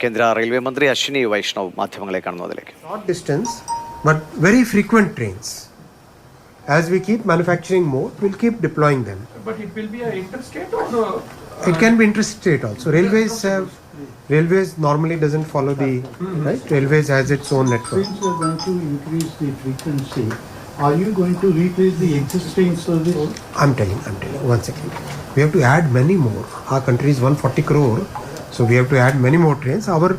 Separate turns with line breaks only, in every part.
കേന്ദ്ര റെയിൽവേ മന്ത്രി അശ്വിനി വൈഷ്ണവ് മാധ്യമങ്ങളെ കാണുന്നു. അതിലേക്ക്
short distance but very frequent trains. As we keep manufacturing more, we'll keep deploying them.
But it will be an interstate or
It can be interstate also. Railways normally doesn't follow the right. Railways has its own network.
Since you are going to increase the frequency, are you going to replace the existing service?
I'm telling. One second. We have to add many more. Our country is 140 crore, so we have to add many more trains. Our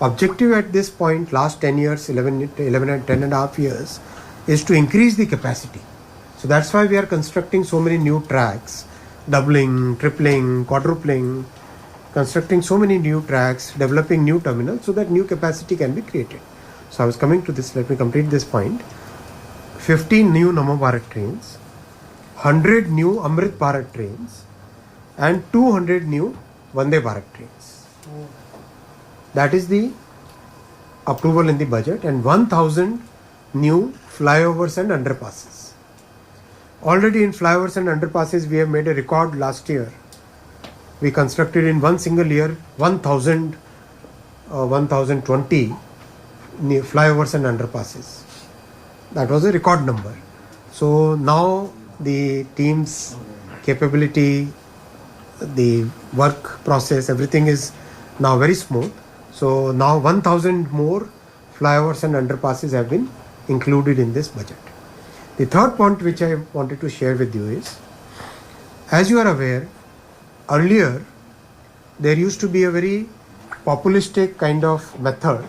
objective at this point, last 10 years, 11 and 10 and a half years, is to increase the capacity. So that's why we are constructing so many new tracks, doubling, tripling, quadrupling, constructing so many new tracks, developing new terminals so that new capacity can be created. So I was coming to this, let me complete this point. 15 new Namo Bharat trains, 100 new Amrit Bharat trains, and 200 new Vande Bharat trains. That is the approval in the budget, and 1000 new flyovers and underpasses. Already in flyovers and underpasses we have made a record last year. We constructed in one single year 1020 flyovers and underpasses. That was a record number. So now the team's capability, the work process, everything is now very smooth. So now 1000 more flyovers and underpasses have been included in this budget. The third point which I wanted to share with you is, as you are aware, earlier there used to be a very populistic kind of method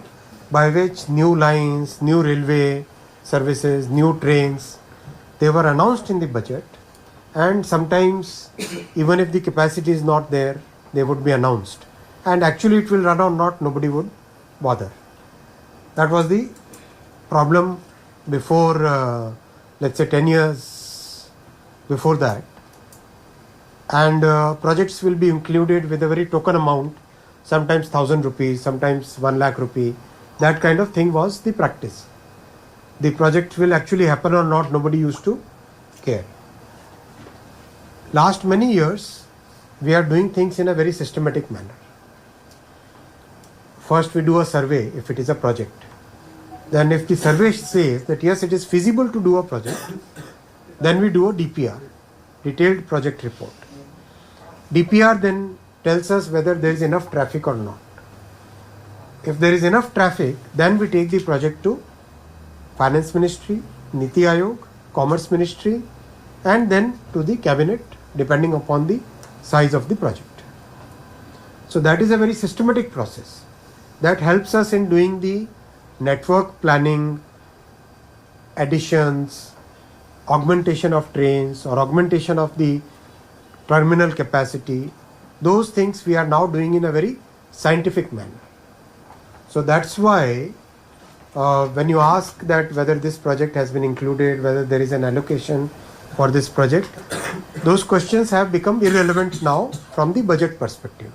by which new lines, new railway services, new trains, they were announced in the budget, and sometimes even if the capacity is not there, they would be announced, and actually it will run or not, nobody would bother. That was the problem before let's say 10 years before that, and projects will be included with a very token amount, sometimes 1000 rupees, sometimes 1 lakh rupee. That kind of thing was the practice. The project will actually happen or not, nobody used to care. Last many years we are doing things in a very systematic manner. First we do a survey if it is a project. Then if the survey says that yes, it is feasible to do a project, then we do a DPR, detailed project report. DPR then tells us whether there is enough traffic or not. If there is enough traffic, then we take the project to Finance Ministry, Niti Aayog, Commerce Ministry, and then to the Cabinet, depending upon the size of the project. So that is a very systematic process that helps us in doing the network planning, additions, augmentation of trains or augmentation of the terminal capacity. Those things we are now doing in a very scientific manner. So that's why when you ask that whether this project has been included, whether there is an allocation for this project, those questions have become irrelevant now from the budget perspective.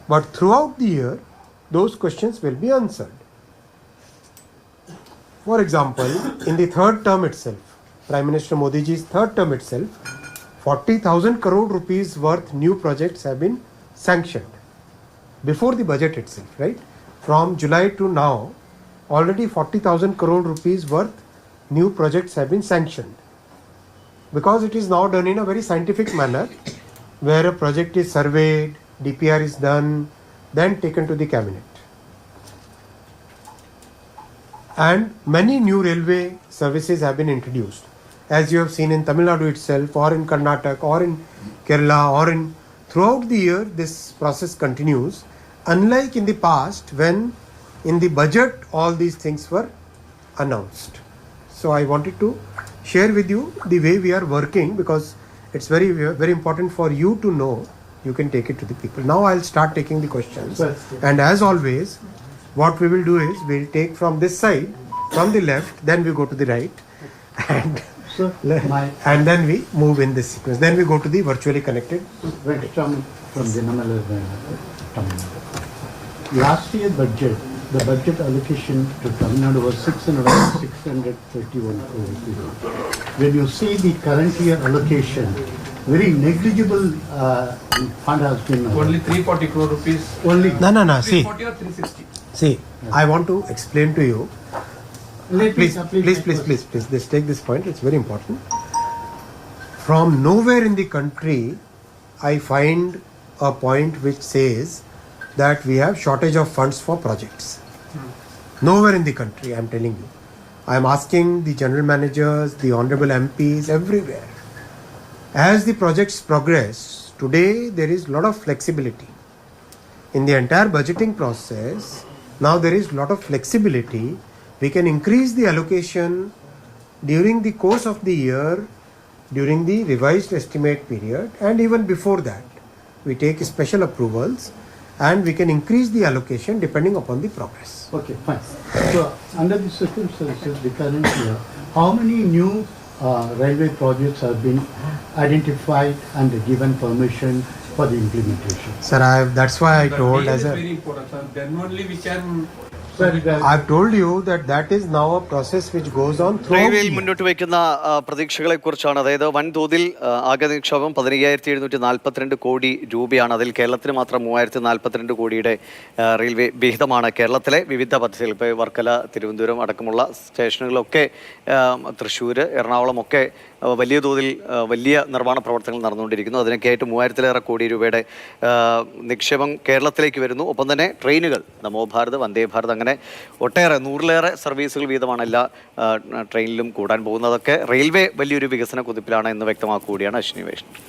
But throughout the year, those questions will be answered. For example, in the third term itself, Prime Minister Modi ji's third term itself, 40,000 crore rupees worth new projects have been sanctioned before the budget itself, right? From July to now, already 40,000 crore rupees worth new projects have been sanctioned, because it is now done in a very scientific manner, where a project is surveyed, DPR is done, then taken to the cabinet. And many new railway services have been introduced, as you have seen in Tamil Nadu itself, or in Karnataka, or in Kerala, or in throughout the year. This process continues, unlike in the past when in the budget all these things were announced. So I wanted to share with you the way we are working, because it's very important for you to know. You can take it to the people. Now I'll start taking the questions, and as always, what we will do is we'll take from this side, from the left, then we go to the right, and and then we move in this sequence. Then we go to the virtually connected.
From Dinamala, Tamil Nadu. Last year budget, the budget allocation to Tamil Nadu was 631 crore rupees. When you see the current year allocation, very negligible fund has been.
Only 340 crore rupees.
Only.
No. See,
340 or 360?
see. I want to explain to you.
Let me
Please,
complete
please,
my
please,
question.
please, please. Let's take this point. It's very important. From nowhere in the country, I find a point which says that we have shortage of funds for projects. Nowhere in the country, I'm telling you. I'm asking the general managers, the honorable MPs, everywhere. As the projects progress, today there is a lot of flexibility. In the entire budgeting process, now there is a lot of flexibility. We can increase the allocation during the course of the year, during the revised estimate period, and even before that. We take special approvals and we can increase the allocation depending upon the progress.
Okay, fine. So, under the circumstances, the current year, how many new railway projects have been identified and given permission for the implementation?
Sir, that's why I
The
told
name
as
is
a...
very important, sir. Then only we can.
Sir,
I've told you that is now a process which goes on throughout the
റെയിൽവേയിൽ
year.
മുന്നോട്ട് വയ്ക്കുന്ന പ്രതീക്ഷകളെ കുറിച്ചാണ്. അതായത് വൻതോതിൽ ആകെ നിക്ഷേപം 15,742 കോടി രൂപയാണ്. അതിൽ കേരളത്തിന് മാത്രം 3,042 കോടിയുടെ റെയിൽവേ വിഹിതമാണ്. കേരളത്തിലെ വിവിധ പദ്ധതികൾ ഇപ്പോൾ വർക്കല, തിരുവനന്തപുരം അടക്കമുള്ള സ്റ്റേഷനുകളൊക്കെ, തൃശ്ശൂർ, എറണാകുളം ഒക്കെ വലിയ തോതിൽ വലിയ നിർമ്മാണ പ്രവർത്തനങ്ങൾ നടന്നുകൊണ്ടിരിക്കുന്നു. അതിനൊക്കെയായിട്ട് 3,000-ലേറെ കോടി രൂപയുടെ നിക്ഷേപം കേരളത്തിലേക്ക് വരുന്നു. ഒപ്പം തന്നെ ട്രെയിനുകൾ, നമോ ഭാരത്, വന്ദേ ഭാരത്, അങ്ങനെ ഒട്ടേറെ 100-ലേറെ സർവീസുകൾ വീതമാണ് എല്ലാ ട്രെയിനിലും കൂടാൻ പോകുന്നത്. അതൊക്കെ റെയിൽവേ വലിയൊരു വികസന കുതിപ്പിലാണ് എന്ന് വ്യക്തമാക്കുകയാണ് അശ്വിനി വൈഷ്ണവ്.